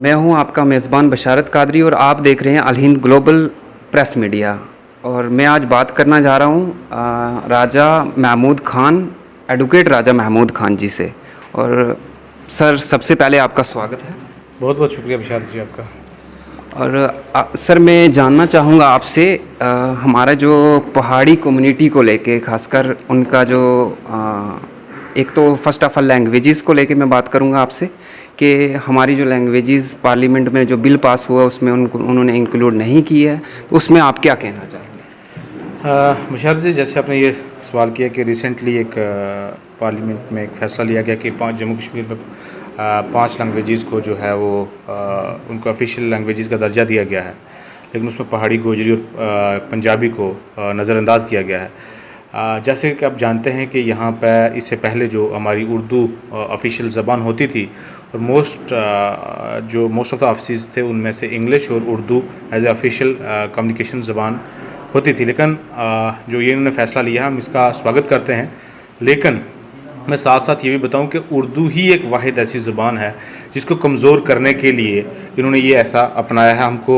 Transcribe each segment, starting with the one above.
मैं हूं आपका मेज़बान बशारत कादरी और आप देख रहे हैं अल हिंद ग्लोबल प्रेस मीडिया। और मैं आज बात करना जा रहा हूं राजा महमूद खान, एडवोकेट राजा महमूद खान जी से। और सर, सबसे पहले आपका स्वागत है। बहुत बहुत शुक्रिया विशाल जी आपका। और सर, मैं जानना चाहूँगा आपसे हमारा जो पहाड़ी कम्युनिटी को लेके, खासकर उनका जो एक तो फर्स्ट ऑफ ऑल लैंग्वेजेस को लेके मैं बात करूँगा आपसे कि हमारी जो लैंग्वेजेस पार्लियामेंट में जो बिल पास हुआ उसमें उन्होंने इंक्लूड नहीं की है, तो उसमें आप क्या कहना चाहेंगे? मुशार जी, जैसे आपने ये सवाल किया कि रिसेंटली एक पार्लियामेंट में एक फ़ैसला लिया गया कि जम्मू कश्मीर में 5 लैंग्वेजेस को जो है वो उनको ऑफिशियल लैंग्वेजेस का दर्जा दिया गया है, लेकिन उसमें पहाड़ी, गोजरी और पंजाबी को नज़रअंदाज किया गया है। जैसे कि आप जानते हैं कि यहाँ पर इससे पहले जो हमारी उर्दू ऑफिशियल ज़बान होती थी और मोस्ट ऑफ द ऑफिस थे उनमें से इंग्लिश और Urdu as a official communication ज़बान होती थी। लेकिन जो ये इन्होंने फ़ैसला लिया हम इसका स्वागत करते हैं, लेकिन मैं साथ साथ ये भी बताऊं कि उर्दू ही एक वाहिद ऐसी ज़ुबान है जिसको कमज़ोर करने के लिए इन्होंने ये ऐसा अपनाया है। हमको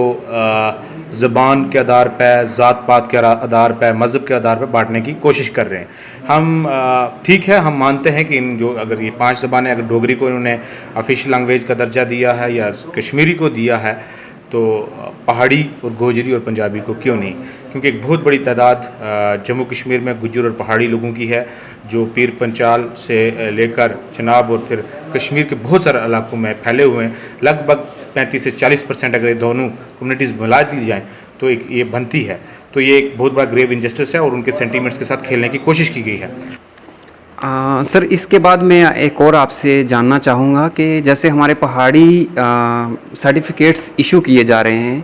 ज़बान के आधार पर, ज़ात पात के आधार पर, मज़हब के आधार पर बांटने की कोशिश कर रहे हैं। हम ठीक है, हम मानते हैं कि इन जो अगर ये 5 ज़बानें, अगर डोगरी को इन्होंने ऑफिशियल लैंग्वेज का दर्जा दिया है या कश्मीरी को दिया है, तो पहाड़ी और गोजरी और पंजाबी को क्यों नहीं? क्योंकि एक बहुत बड़ी तादाद जम्मू कश्मीर में गुज्जर और पहाड़ी लोगों की है जो पीर पंचाल से लेकर चनाब और फिर कश्मीर के बहुत सारे इलाकों में फैले हुए हैं। लगभग 35 से 40% अगर ये दोनों कम्युनिटीज़ मिला दी जाएँ तो एक ये बनती है। तो ये एक बहुत बड़ा ग्रेव इंजस्टिस है और उनके सेंटीमेंट्स के साथ खेलने की कोशिश की गई है। सर, इसके बाद मैं एक और आपसे जानना चाहूँगा कि जैसे हमारे पहाड़ी सर्टिफिकेट्स इशू किए जा रहे हैं,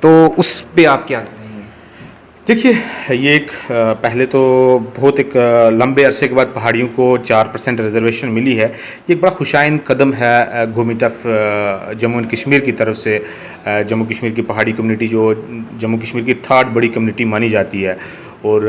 तो उस पे आप क्या कहेंगे? देखिए, ये एक पहले तो बहुत एक लंबे अरसे के बाद पहाड़ियों को 4% रिजर्वेशन मिली है। ये एक बड़ा खुशाइन कदम है government of Jammu and Kashmir की तरफ से। जम्मू कश्मीर की पहाड़ी कम्युनिटी जो जम्मू कश्मीर की 3rd बड़ी कम्युनिटी मानी जाती है और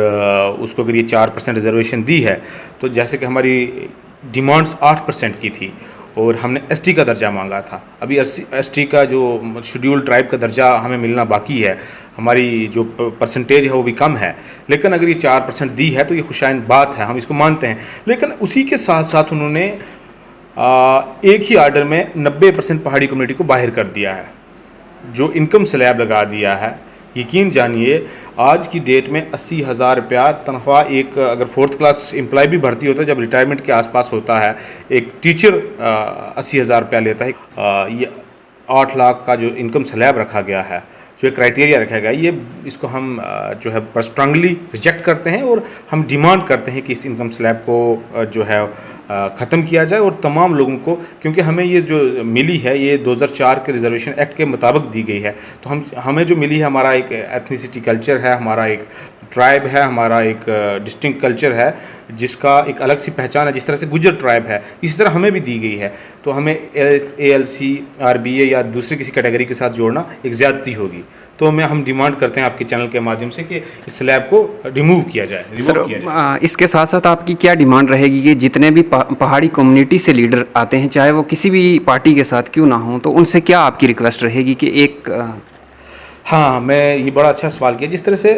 उसको अगर ये 4% रिजर्वेशन दी है, तो जैसे कि हमारी डिमांड्स 8% की थी और हमने एसटी का दर्जा मांगा था। अभी एसटी का जो शेड्यूल ट्राइब का दर्जा हमें मिलना बाकी है, हमारी जो परसेंटेज है वो भी कम है। लेकिन अगर ये 4% दी है तो ये खुशाइन बात है, हम इसको मानते हैं। लेकिन उसी के साथ साथ उन्होंने एक ही आर्डर में 90% पहाड़ी कम्युनिटी को बाहर कर दिया है, जो इनकम स्लैब लगा दिया है। यकीन जानिए, आज की डेट में 80,000 रुपया तनख्वाह एक अगर 4th क्लास एम्प्लॉय भी भर्ती होता है, जब रिटायरमेंट के आसपास होता है, एक टीचर 80,000 रुपया लेता है। ये 8 लाख का जो इनकम स्लैब रखा गया है, जो एक क्राइटेरिया रखा गया है, ये इसको हम जो है स्ट्रांगली रिजेक्ट करते हैं और हम डिमांड करते हैं कि इस इनकम स्लैब को जो है ख़त्म किया जाए और तमाम लोगों को, क्योंकि हमें ये जो मिली है ये 2004 के रिजर्वेशन एक्ट के मुताबिक दी गई है। तो हमें जो मिली है, हमारा एक एथनिसिटी कल्चर है, हमारा एक ट्राइब है, हमारा एक डिस्टिंक्ट कल्चर है जिसका एक अलग सी पहचान है। जिस तरह से गुजर ट्राइब है, इसी तरह हमें भी दी गई है। तो हमें ALC, RBA या दूसरी किसी कैटेगरी के साथ जोड़ना एक ज़्यादती होगी। तो हम डिमांड करते हैं आपके चैनल के माध्यम से कि इस स्लैब को रिमूव किया जाए। इसके साथ साथ आपकी क्या डिमांड रहेगी कि जितने भी पहाड़ी कम्युनिटी से लीडर आते हैं, चाहे वो किसी भी पार्टी के साथ क्यों ना हो, तो उनसे क्या आपकी रिक्वेस्ट रहेगी कि एक हाँ, मैं ये बड़ा अच्छा सवाल किया। जिस तरह से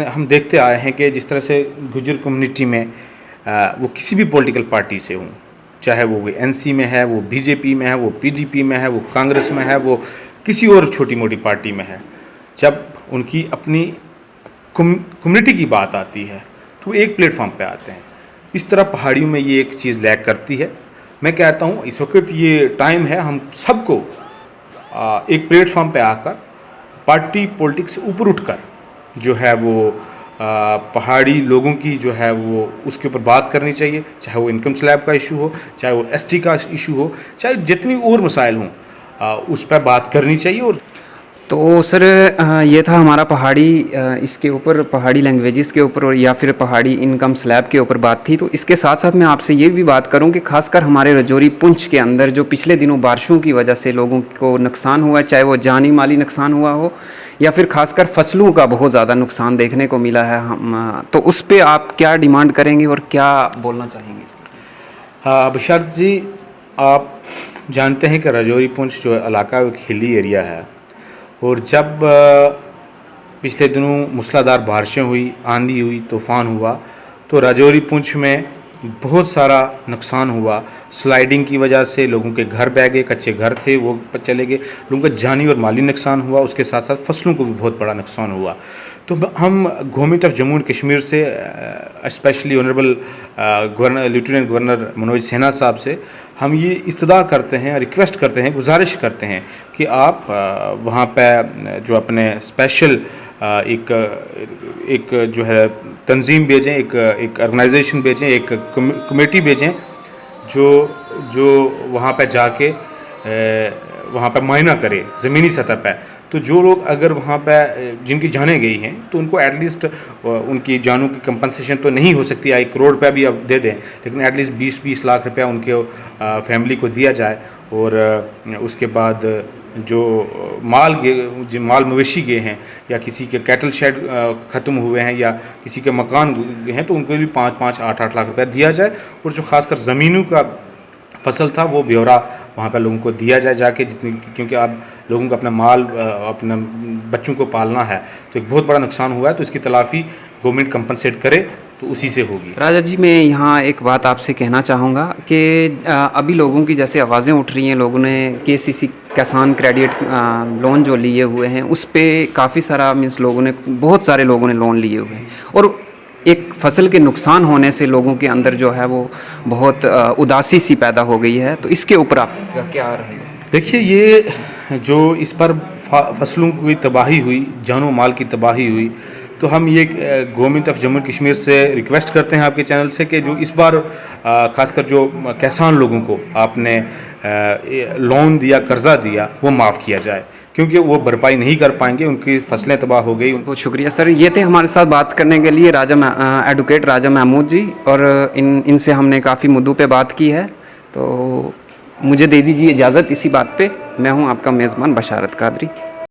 हम देखते आए हैं कि जिस तरह से गुज्जर कम्युनिटी में वो किसी भी पॉलिटिकल पार्टी से हों, चाहे वो NC में है, वो BJP में है, वो PDP में है, वो कांग्रेस में है, वो किसी और छोटी मोटी पार्टी में है, जब उनकी अपनी कम्युनिटी की बात आती है तो एक प्लेटफॉर्म पे आते हैं। इस तरह पहाड़ियों में ये एक चीज़ लैग करती है। मैं कहता हूँ इस वक्त ये टाइम है हम सबको एक प्लेटफॉर्म पे आकर पार्टी पॉलिटिक्स से ऊपर उठकर जो है वो पहाड़ी लोगों की जो है वो उसके ऊपर बात करनी चाहिए। चाहे वो इनकम स्लैब का इशू हो, चाहे वो ST का इशू हो, चाहे जितनी और मसाइल हों, उस पर बात करनी चाहिए। और तो सर, ये था हमारा पहाड़ी इसके ऊपर, पहाड़ी लैंग्वेजेस के ऊपर और या फिर पहाड़ी इनकम स्लैब के ऊपर बात थी। तो इसके साथ साथ मैं आपसे ये भी बात करूं कि खासकर हमारे रजौरी पुंछ के अंदर जो पिछले दिनों बारिशों की वजह से लोगों को नुकसान हुआ, चाहे वो जानी माली नुकसान हुआ हो या फिर खासकर फसलों का बहुत ज़्यादा नुकसान देखने को मिला है, तो उस पर आप क्या डिमांड करेंगे और क्या बोलना चाहेंगे? बशर्त जी, आप जानते हैं कि राजौरी पुंछ जो इलाका है वो एक हिली एरिया है, और जब पिछले दिनों मूसलाधार बारिशें हुई, आंधी हुई, तूफ़ान हुआ, तो राजौरी पुंछ में बहुत सारा नुकसान हुआ। स्लाइडिंग की वजह से लोगों के घर बह गए, कच्चे घर थे वो चले गए, लोगों का जानी और माली नुकसान हुआ, उसके साथ साथ फसलों को भी बहुत बड़ा नुकसान हुआ। तो हम government of Jammu and Kashmir से specially honourable governor lieutenant governor Manoj Sinha sahab से हम ये इस्तदा करते हैं, रिक्वेस्ट करते हैं, गुजारिश करते हैं कि आप वहाँ पे जो अपने स्पेशल एक जो है तंजीम भेजें, एक ऑर्गेनाइजेशन भेजें, एक कमेटी भेजें जो वहाँ पे जाके वहाँ पे मुआयना करे ज़मीनी सतह पे। तो जो लोग अगर वहाँ पे जिनकी जानें गई हैं तो उनको एटलीस्ट उनकी जानों की कंपनसेशन तो नहीं हो सकती, 1 करोड़ रुपया भी अब दे दें, लेकिन एटलीस्ट 20-20 लाख रुपया उनके फैमिली को दिया जाए। और उसके बाद जो माल मवेशी गए हैं या किसी के कैटल शेड ख़त्म हुए हैं या किसी के मकान गए हैं तो उनको भी 5-5, 8-8 लाख रुपया दिया जाए। और जो ख़ासकर ज़मीनों का फसल था वो ब्यौरा वहाँ पर लोगों को दिया जाए जाके, जितनी, क्योंकि अब लोगों को अपना माल अपने बच्चों को पालना है, तो एक बहुत बड़ा नुकसान हुआ है, तो इसकी तलाफ़ी गवर्नमेंट कंपनसेट करे तो उसी से होगी। राजा जी, मैं यहाँ एक बात आपसे कहना चाहूँगा कि अभी लोगों की जैसे आवाज़ें उठ रही हैं, लोगों ने केसीसी किसान क्रेडिट लोन जो लिए हुए हैं उस पर काफ़ी सारा मीन्स लोगों ने, बहुत सारे लोगों ने लोन लिए हुए हैं, और एक फसल के नुकसान होने से लोगों के अंदर जो है वो बहुत उदासी सी पैदा हो गई है। तो इसके ऊपर आपका क्या रहेगा? देखिए, ये जो इस पर फसलों की तबाही हुई, जानो माल की तबाही हुई, तो हम ये government of Jammu and Kashmir से रिक्वेस्ट करते हैं आपके चैनल से कि जो इस बार खासकर जो किसान लोगों को आपने लोन दिया, कर्जा दिया, वो माफ़ किया जाए, क्योंकि वो भरपाई नहीं कर पाएंगे, उनकी फसलें तबाह हो गई। बहुत शुक्रिया सर, ये थे हमारे साथ बात करने के लिए एडवोकेट राजा महमूद जी, और इनसे हमने काफ़ी मुद्दों पे बात की है। तो मुझे दे दीजिए इजाज़त इसी बात पे। मैं हूँ आपका मेज़बान बशारत कादरी।